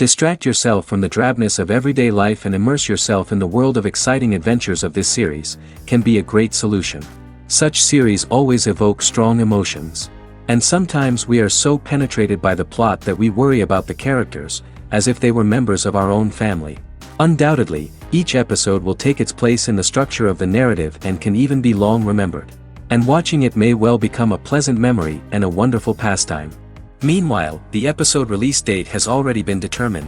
Distract yourself from the drabness of everyday life and immerse yourself in the world of exciting adventures of this series, can be a great solution. Such series always evoke strong emotions. And sometimes we are so penetrated by the plot that we worry about the characters, as if they were members of our own family. Undoubtedly, each episode will take its place in the structure of the narrative and can even be long remembered. And watching it may well become a pleasant memory and a wonderful pastime. Meanwhile, the episode release date has already been determined.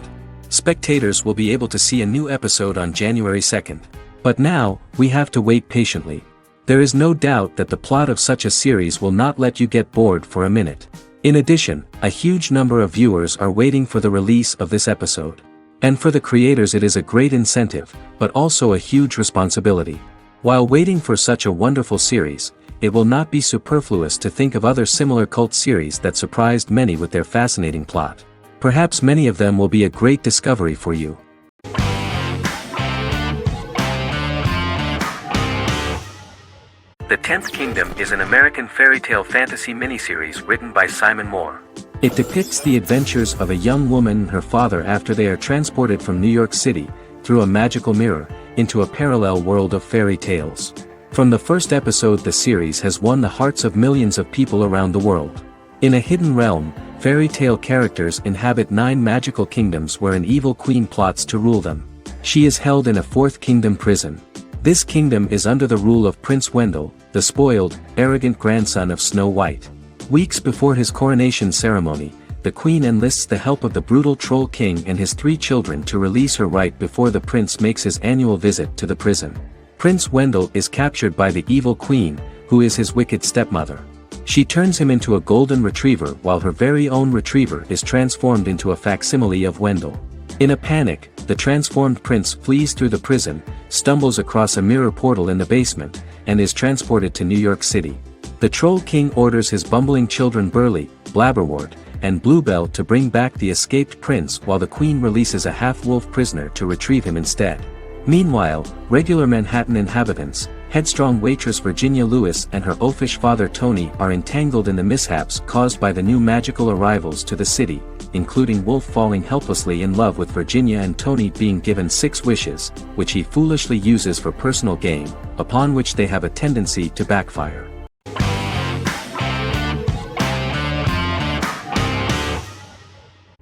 Spectators will be able to see a new episode on January 2nd. But now, we have to wait patiently. There is no doubt that the plot of such a series will not let you get bored for a minute. In addition, a huge number of viewers are waiting for the release of this episode. And for the creators it is a great incentive, but also a huge responsibility. While waiting for such a wonderful series, it will not be superfluous to think of other similar cult series that surprised many with their fascinating plot. Perhaps many of them will be a great discovery for you. The Tenth Kingdom is an American fairy tale fantasy miniseries written by Simon Moore. It depicts the adventures of a young woman and her father after they are transported from New York City, through a magical mirror, into a parallel world of fairy tales. From the first episode the series has won the hearts of millions of people around the world. In a hidden realm, fairy tale characters inhabit 9 magical kingdoms where an evil queen plots to rule them. She is held in a 4th kingdom prison. This kingdom is under the rule of Prince Wendell, the spoiled, arrogant grandson of Snow White. Weeks before his coronation ceremony, the queen enlists the help of the brutal Troll King and his 3 children to release her right before the prince makes his annual visit to the prison. Prince Wendell is captured by the evil queen, who is his wicked stepmother. She turns him into a golden retriever while her very own retriever is transformed into a facsimile of Wendell. In a panic, the transformed prince flees through the prison, stumbles across a mirror portal in the basement, and is transported to New York City. The Troll King orders his bumbling children Burley, Blabberwort, and Bluebell to bring back the escaped prince while the queen releases a half-wolf prisoner to retrieve him instead. Meanwhile, regular Manhattan inhabitants, headstrong waitress Virginia Lewis and her oafish father Tony are entangled in the mishaps caused by the new magical arrivals to the city, including Wolf falling helplessly in love with Virginia and Tony being given 6 wishes, which he foolishly uses for personal gain, upon which they have a tendency to backfire.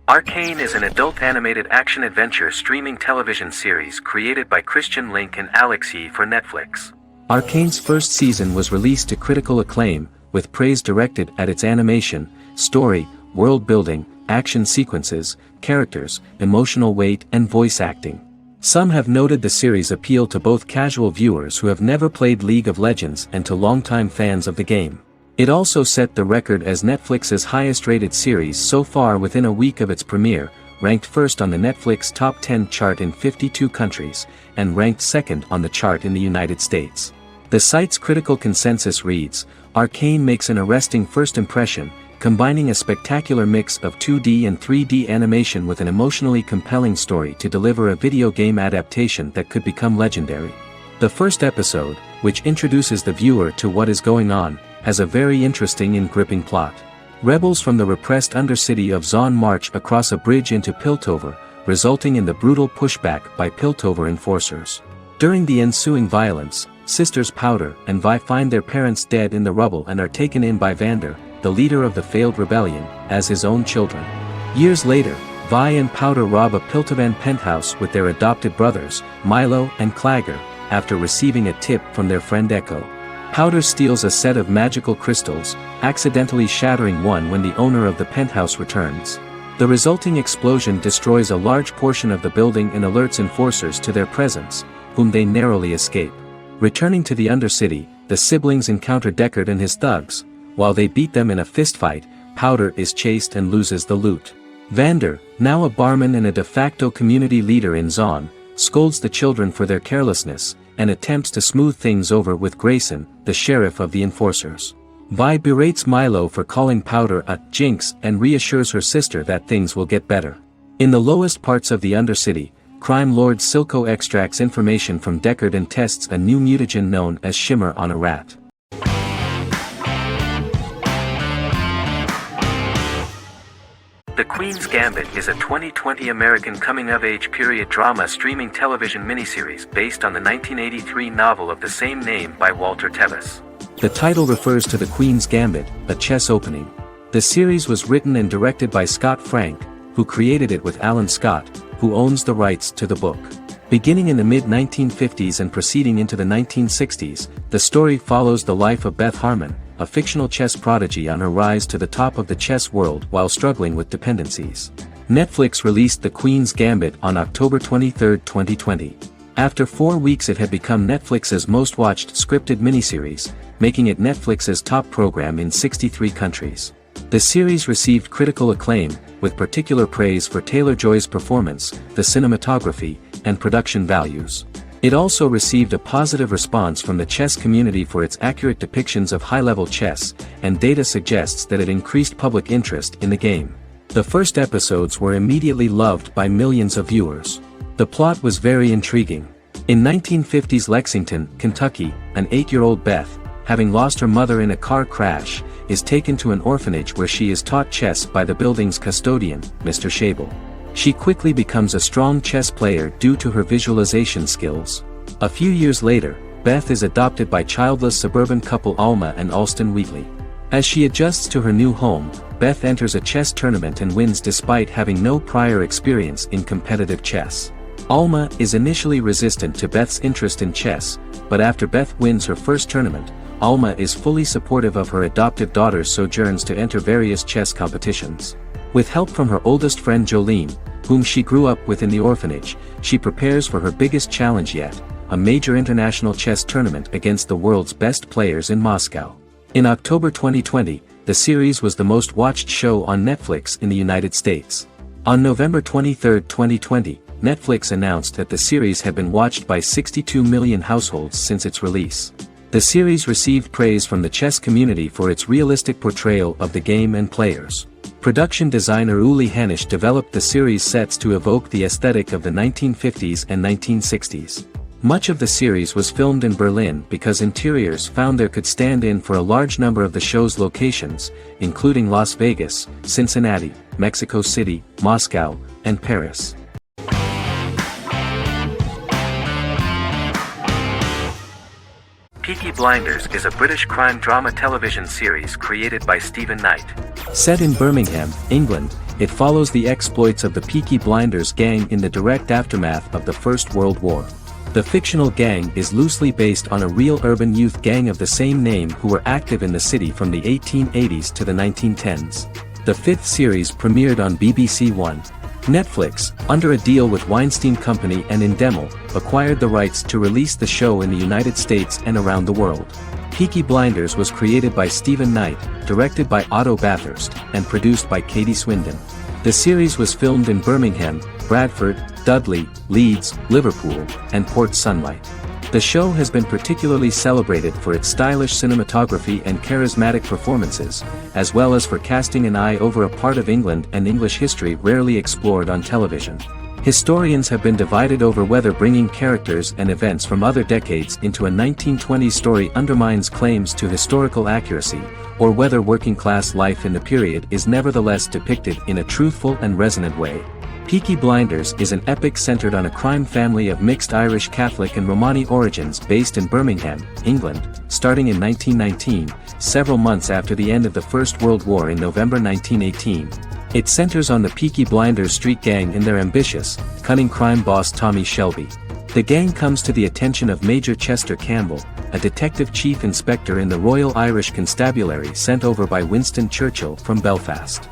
Arcane is an adult animated action-adventure streaming television series created by Christian Link and Alex Yee for Netflix. Arcane's first season was released to critical acclaim, with praise directed at its animation, story, world-building, action sequences, characters, emotional weight and voice acting. Some have noted the series' appeal to both casual viewers who have never played League of Legends and to longtime fans of the game. It also set the record as Netflix's highest-rated series so far within a week of its premiere, ranked first on the Netflix Top 10 chart in 52 countries, and ranked second on the chart in the United States. The site's critical consensus reads, "Arcane makes an arresting first impression, combining a spectacular mix of 2D and 3D animation with an emotionally compelling story to deliver a video game adaptation that could become legendary." The first episode, which introduces the viewer to what is going on, has a very interesting and gripping plot. Rebels from the repressed undercity of Zon march across a bridge into Piltover, resulting in the brutal pushback by Piltover enforcers. During the ensuing violence, sisters Powder and Vi find their parents dead in the rubble and are taken in by Vander, the leader of the failed rebellion, as his own children. Years later, Vi and Powder rob a Piltovan penthouse with their adopted brothers, Milo and Clagger, after receiving a tip from their friend Echo. Powder steals a set of magical crystals, accidentally shattering one when the owner of the penthouse returns. The resulting explosion destroys a large portion of the building and alerts enforcers to their presence, whom they narrowly escape. Returning to the Undercity, the siblings encounter Deckard and his thugs. While they beat them in a fistfight, Powder is chased and loses the loot. Vander, now a barman and a de facto community leader in Zon, scolds the children for their carelessness, and attempts to smooth things over with Grayson, the sheriff of the enforcers. Vi berates Milo for calling Powder a jinx and reassures her sister that things will get better. In the lowest parts of the Undercity, crime lord Silco extracts information from Deckard and tests a new mutagen known as Shimmer on a rat. The Queen's Gambit is a 2020 American coming-of-age period drama streaming television miniseries based on the 1983 novel of the same name by Walter Tevis. The title refers to the Queen's Gambit, a chess opening. The series was written and directed by Scott Frank, who created it with Alan Scott, who owns the rights to the book. Beginning in the mid-1950s and proceeding into the 1960s, the story follows the life of Beth Harmon, a fictional chess prodigy on her rise to the top of the chess world while struggling with dependencies. Netflix released The Queen's Gambit on October 23, 2020. After 4 weeks it had become Netflix's most watched scripted miniseries, making it Netflix's top program in 63 countries. The series received critical acclaim, with particular praise for Taylor-Joy's performance, the cinematography, and production values. It also received a positive response from the chess community for its accurate depictions of high-level chess, and data suggests that it increased public interest in the game. The first episodes were immediately loved by millions of viewers. The plot was very intriguing. In 1950s Lexington, Kentucky, an 8-year-old Beth, having lost her mother in a car crash, is taken to an orphanage where she is taught chess by the building's custodian, Mr. Schabel. She quickly becomes a strong chess player due to her visualization skills. A few years later, Beth is adopted by childless suburban couple Alma and Alston Wheatley. As she adjusts to her new home, Beth enters a chess tournament and wins despite having no prior experience in competitive chess. Alma is initially resistant to Beth's interest in chess, but after Beth wins her first tournament, Alma is fully supportive of her adoptive daughter's sojourns to enter various chess competitions. With help from her oldest friend Jolene, whom she grew up with in the orphanage, she prepares for her biggest challenge yet, a major international chess tournament against the world's best players in Moscow. In October 2020, the series was the most watched show on Netflix in the United States. On November 23, 2020, Netflix announced that the series had been watched by 62 million households since its release. The series received praise from the chess community for its realistic portrayal of the game and players. Production designer Uli Hanisch developed the series' sets to evoke the aesthetic of the 1950s and 1960s. Much of the series was filmed in Berlin because interiors found there could stand in for a large number of the show's locations, including Las Vegas, Cincinnati, Mexico City, Moscow, and Paris. Peaky Blinders is a British crime drama television series created by Stephen Knight. Set in Birmingham, England, it follows the exploits of the Peaky Blinders gang in the direct aftermath of the First World War. The fictional gang is loosely based on a real urban youth gang of the same name who were active in the city from the 1880s to the 1910s. The fifth series premiered on BBC One. Netflix, under a deal with Weinstein Company and Endemol, acquired the rights to release the show in the United States and around the world. Peaky Blinders was created by Stephen Knight, directed by Otto Bathurst, and produced by Katie Swindon. The series was filmed in Birmingham, Bradford, Dudley, Leeds, Liverpool, and Port Sunlight. The show has been particularly celebrated for its stylish cinematography and charismatic performances, as well as for casting an eye over a part of England and English history rarely explored on television. Historians have been divided over whether bringing characters and events from other decades into a 1920s story undermines claims to historical accuracy, or whether working-class life in the period is nevertheless depicted in a truthful and resonant way. Peaky Blinders is an epic centered on a crime family of mixed Irish Catholic and Romani origins based in Birmingham, England, starting in 1919, several months after the end of the First World War in November 1918. It centers on the Peaky Blinders street gang and their ambitious, cunning crime boss Tommy Shelby. The gang comes to the attention of Major Chester Campbell, a detective chief inspector in the Royal Irish Constabulary sent over by Winston Churchill from Belfast.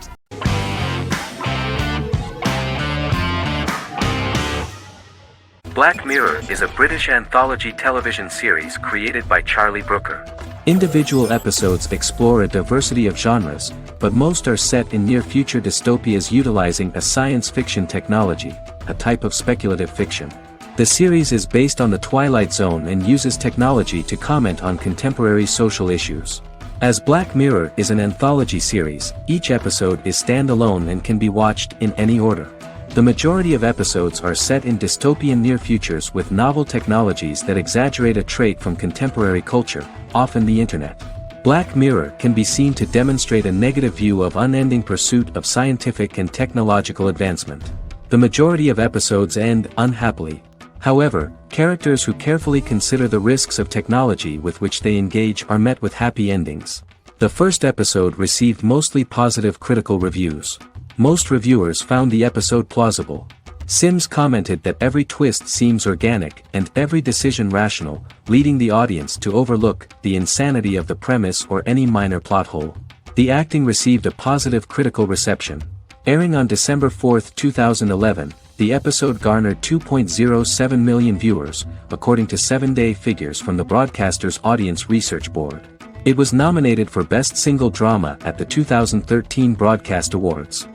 Black Mirror is a British anthology television series created by Charlie Brooker. Individual episodes explore a diversity of genres, but most are set in near-future dystopias utilizing a science fiction technology, a type of speculative fiction. The series is based on the Twilight Zone and uses technology to comment on contemporary social issues. As Black Mirror is an anthology series, each episode is standalone and can be watched in any order. The majority of episodes are set in dystopian near futures with novel technologies that exaggerate a trait from contemporary culture, often the internet. Black Mirror can be seen to demonstrate a negative view of unending pursuit of scientific and technological advancement. The majority of episodes end unhappily. However, characters who carefully consider the risks of technology with which they engage are met with happy endings. The first episode received mostly positive critical reviews. Most reviewers found the episode plausible. Sims commented that every twist seems organic and every decision rational, leading the audience to overlook the insanity of the premise or any minor plot hole. The acting received a positive critical reception. Airing on December 4, 2011, the episode garnered 2.07 million viewers, according to 7-day figures from the broadcaster's Audience Research Board. It was nominated for Best Single Drama at the 2013 Broadcast Awards.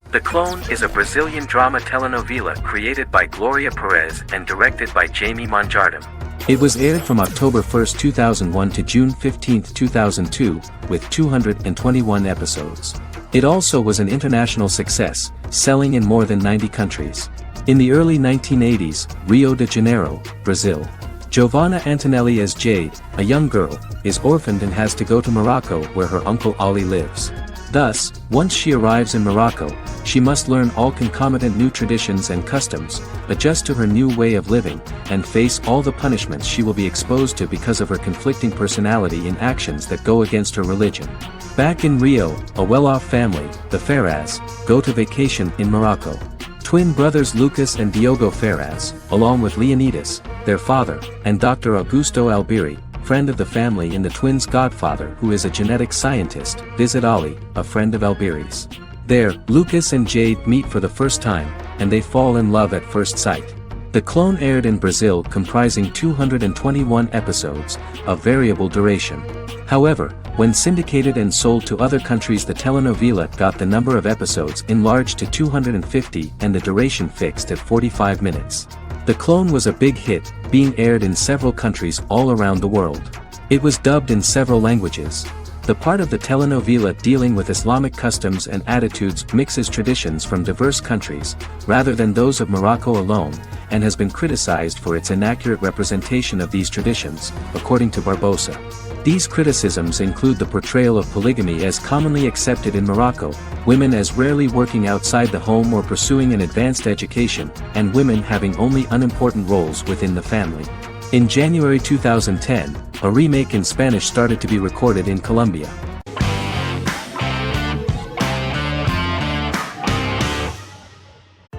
The Clone is a Brazilian drama telenovela created by Gloria Perez and directed by Jamie Monjardim. It was aired from October 1, 2001 to June 15, 2002, with 221 episodes. It also was an international success, selling in more than 90 countries. In the early 1980s, Rio de Janeiro, Brazil. Giovanna Antonelli as Jade, a young girl, is orphaned and has to go to Morocco where her uncle Ali lives. Thus, once she arrives in Morocco, she must learn all concomitant new traditions and customs, adjust to her new way of living, and face all the punishments she will be exposed to because of her conflicting personality in actions that go against her religion. Back in Rio, a well-off family, the Ferraz, go to vacation in Morocco. Twin brothers Lucas and Diogo Ferraz, along with Leonidas, their father, and Dr. Augusto Albiri, friend of the family and the twins' godfather who is a genetic scientist, visit Ali, a friend of Albiri's. There, Lucas and Jade meet for the first time, and they fall in love at first sight. The Clone aired in Brazil comprising 221 episodes, of variable duration. However, when syndicated and sold to other countries, the telenovela got the number of episodes enlarged to 250 and the duration fixed at 45 minutes. The Clone was a big hit, being aired in several countries all around the world. It was dubbed in several languages. The part of the telenovela dealing with Islamic customs and attitudes mixes traditions from diverse countries, rather than those of Morocco alone, and has been criticized for its inaccurate representation of these traditions, according to Barbosa. These criticisms include the portrayal of polygamy as commonly accepted in Morocco, women as rarely working outside the home or pursuing an advanced education, and women having only unimportant roles within the family. In January 2010, a remake in Spanish started to be recorded in Colombia.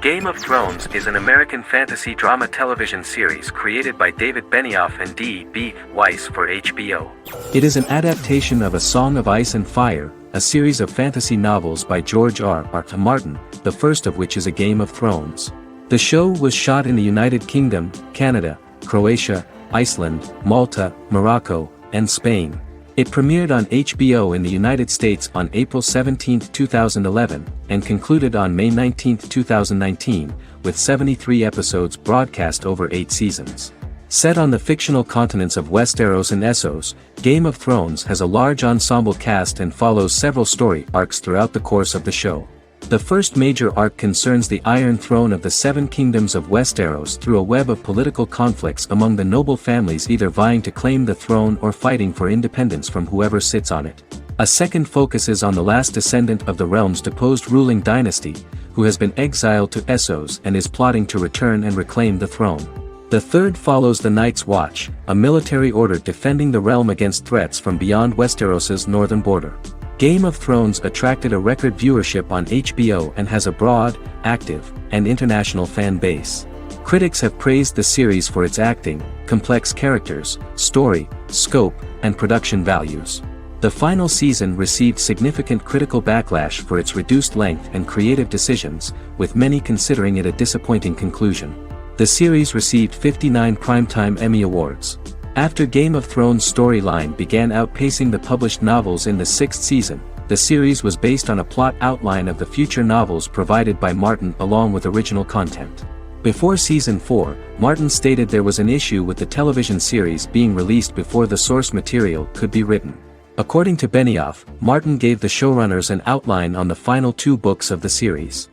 Game of Thrones is an American fantasy drama television series created by David Benioff and D.B. Weiss for HBO. It is an adaptation of A Song of Ice and Fire, a series of fantasy novels by George R.R. Martin, the first of which is A Game of Thrones. The show was shot in the United Kingdom, Canada, Croatia, Iceland, Malta, Morocco, and Spain. It premiered on HBO in the United States on April 17, 2011, and concluded on May 19, 2019, with 73 episodes broadcast over 8 seasons. Set on the fictional continents of Westeros and Essos, Game of Thrones has a large ensemble cast and follows several story arcs throughout the course of the show. The first major arc concerns the Iron Throne of the Seven Kingdoms of Westeros through a web of political conflicts among the noble families either vying to claim the throne or fighting for independence from whoever sits on it. A second focuses on the last descendant of the realm's deposed ruling dynasty, who has been exiled to Essos and is plotting to return and reclaim the throne. The third follows the Night's Watch, a military order defending the realm against threats from beyond Westeros's northern border. Game of Thrones attracted a record viewership on HBO and has a broad, active, and international fan base. Critics have praised the series for its acting, complex characters, story, scope, and production values. The final season received significant critical backlash for its reduced length and creative decisions, with many considering it a disappointing conclusion. The series received 59 Primetime Emmy Awards. After Game of Thrones' storyline began outpacing the published novels in the 6th season, the series was based on a plot outline of the future novels provided by Martin along with original content. Before Season 4, Martin stated there was an issue with the television series being released before the source material could be written. According to Benioff, Martin gave the showrunners an outline on the final 2 books of the series.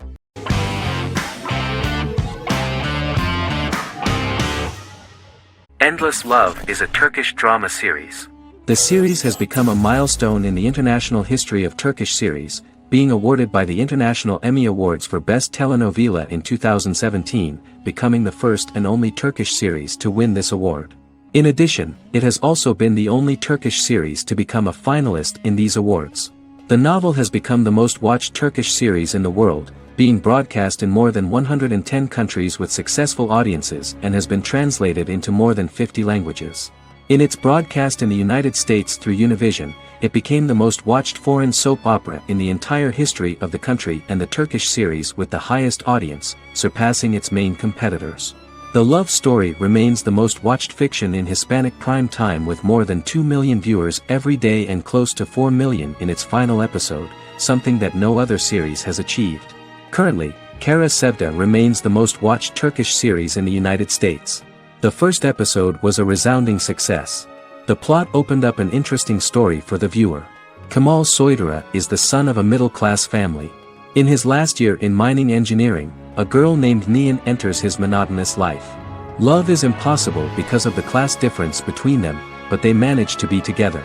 Endless Love is a Turkish drama series. The series has become a milestone in the international history of Turkish series, being awarded by the International Emmy Awards for Best Telenovela in 2017, becoming the first and only Turkish series to win this award. In addition, it has also been the only Turkish series to become a finalist in these awards. The novel has become the most watched Turkish series in the world, being broadcast in more than 110 countries with successful audiences and has been translated into more than 50 languages. In its broadcast in the United States through Univision, it became the most watched foreign soap opera in the entire history of the country and the Turkish series with the highest audience, surpassing its main competitors. The love story remains the most watched fiction in Hispanic prime time with more than 2 million viewers every day and close to 4 million in its final episode, something that no other series has achieved. Currently, Kara Sevda remains the most watched Turkish series in the United States. The first episode was a resounding success. The plot opened up an interesting story for the viewer. Kemal Soydura is the son of a middle-class family. In his last year in mining engineering, a girl named Nihan enters his monotonous life. Love is impossible because of the class difference between them, but they manage to be together.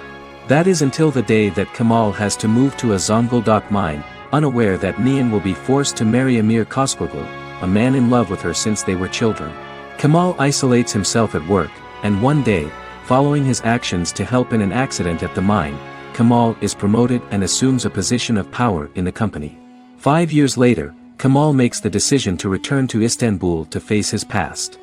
That is until the day that Kemal has to move to a Zonguldak mine, unaware that Nihan will be forced to marry Amir Koskoglu, a man in love with her since they were children. Kemal isolates himself at work, and one day, following his actions to help in an accident at the mine, Kemal is promoted and assumes a position of power in the company. 5 years later, Kemal makes the decision to return to Istanbul to face his past.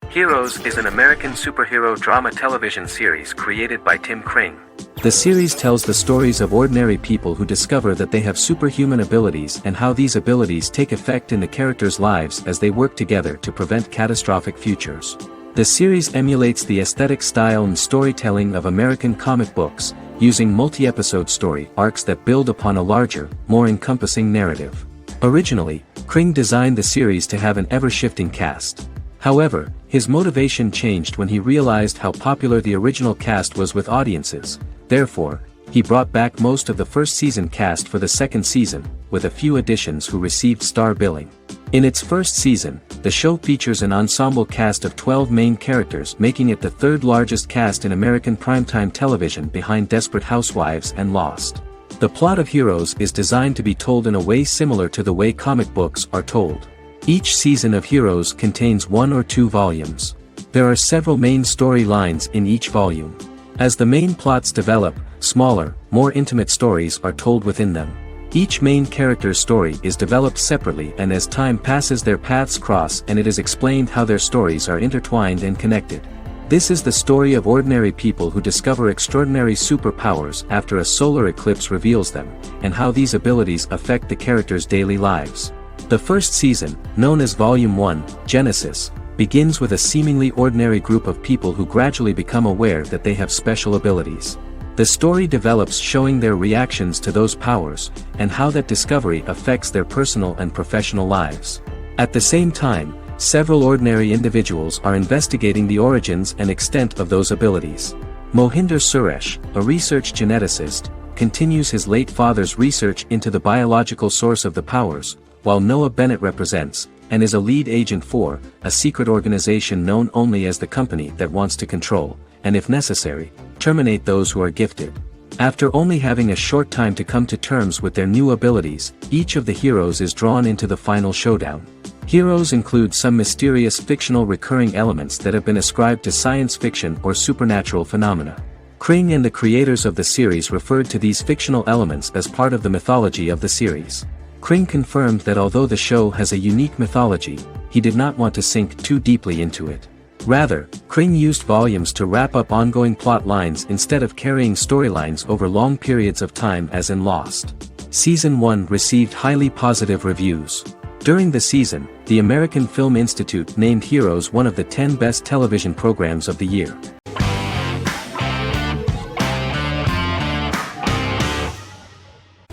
Heroes is an American superhero drama television series created by Tim Kring. The series tells the stories of ordinary people who discover that they have superhuman abilities and how these abilities take effect in the characters' lives as they work together to prevent catastrophic futures. The series emulates the aesthetic style and storytelling of American comic books, using multi-episode story arcs that build upon a larger, more encompassing narrative. Originally, Kring designed the series to have an ever-shifting cast. However, his motivation changed when he realized how popular the original cast was with audiences. Therefore, he brought back most of the first season cast for the second season, with a few additions who received star billing. In its first season, the show features an ensemble cast of 12 main characters, making it the third largest cast in American primetime television behind Desperate Housewives and Lost. The plot of Heroes is designed to be told in a way similar to the way comic books are told. Each season of Heroes contains 1 or 2 volumes. There are several main storylines in each volume. As the main plots develop, smaller, more intimate stories are told within them. Each main character's story is developed separately, and as time passes their paths cross and it is explained how their stories are intertwined and connected. This is the story of ordinary people who discover extraordinary superpowers after a solar eclipse reveals them, and how these abilities affect the characters' daily lives. The first season, known as Volume 1, Genesis, begins with a seemingly ordinary group of people who gradually become aware that they have special abilities. The story develops showing their reactions to those powers, and how that discovery affects their personal and professional lives. At the same time, several ordinary individuals are investigating the origins and extent of those abilities. Mohinder Suresh, a research geneticist, continues his late father's research into the biological source of the powers, while Noah Bennett represents, and is a lead agent for, a secret organization known only as the company that wants to control, and if necessary, terminate those who are gifted. After only having a short time to come to terms with their new abilities, each of the heroes is drawn into the final showdown. Heroes include some mysterious fictional recurring elements that have been ascribed to science fiction or supernatural phenomena. Kring and the creators of the series referred to these fictional elements as part of the mythology of the series. Kring confirmed that although the show has a unique mythology, he did not want to sink too deeply into it. Rather, Kring used volumes to wrap up ongoing plot lines instead of carrying storylines over long periods of time as in Lost. Season 1 received highly positive reviews. During the season, the American Film Institute named Heroes one of the 10 best television programs of the year.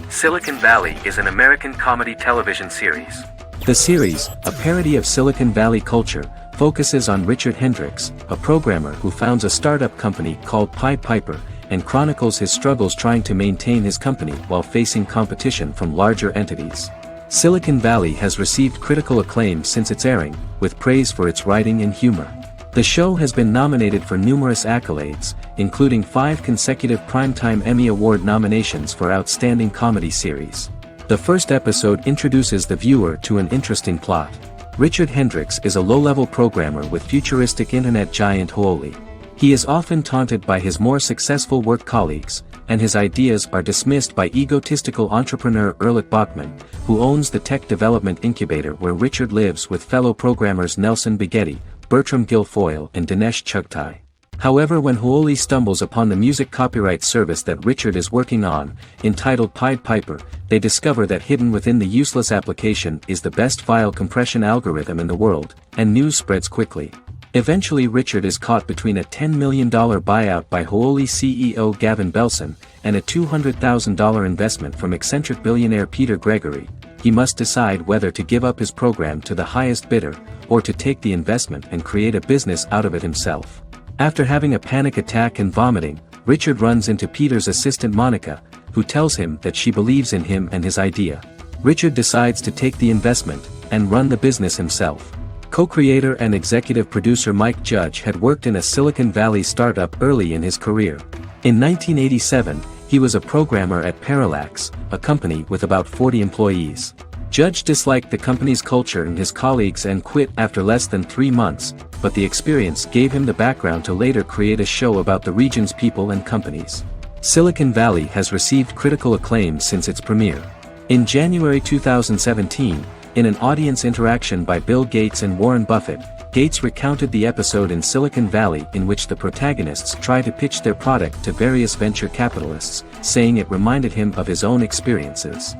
Silicon Valley is an American comedy television series. The series, a parody of Silicon Valley culture, focuses on Richard Hendricks, a programmer who founds a startup company called Pied Piper, and chronicles his struggles trying to maintain his company while facing competition from larger entities. Silicon Valley has received critical acclaim since its airing, with praise for its writing and humor. The show has been nominated for numerous accolades, including 5 consecutive Primetime Emmy Award nominations for Outstanding Comedy Series. The first episode introduces the viewer to an interesting plot. Richard Hendricks is a low-level programmer with futuristic internet giant Huoli. He is often taunted by his more successful work colleagues, and his ideas are dismissed by egotistical entrepreneur Erlich Bachman, who owns the tech development incubator where Richard lives with fellow programmers Nelson Bigetti, Bertram Guilfoyle and Dinesh Chugtai. However, when Huoli stumbles upon the music copyright service that Richard is working on, entitled Pied Piper, they discover that hidden within the useless application is the best file compression algorithm in the world, and news spreads quickly. Eventually Richard is caught between a $10 million buyout by Huoli CEO Gavin Belson, and a $200,000 investment from eccentric billionaire Peter Gregory. He must decide whether to give up his program to the highest bidder, or to take the investment and create a business out of it himself. After having a panic attack and vomiting, Richard runs into Peter's assistant Monica, who tells him that she believes in him and his idea. Richard decides to take the investment, and run the business himself. Co-creator and executive producer Mike Judge had worked in a Silicon Valley startup early in his career. In 1987, he was a programmer at Parallax, a company with about 40 employees. Judge disliked the company's culture and his colleagues and quit after less than 3 months, but the experience gave him the background to later create a show about the region's people and companies. Silicon Valley has received critical acclaim since its premiere. In January 2017, in an audience interaction by Bill Gates and Warren Buffett, Gates recounted the episode in Silicon Valley in which the protagonists try to pitch their product to various venture capitalists, saying it reminded him of his own experiences.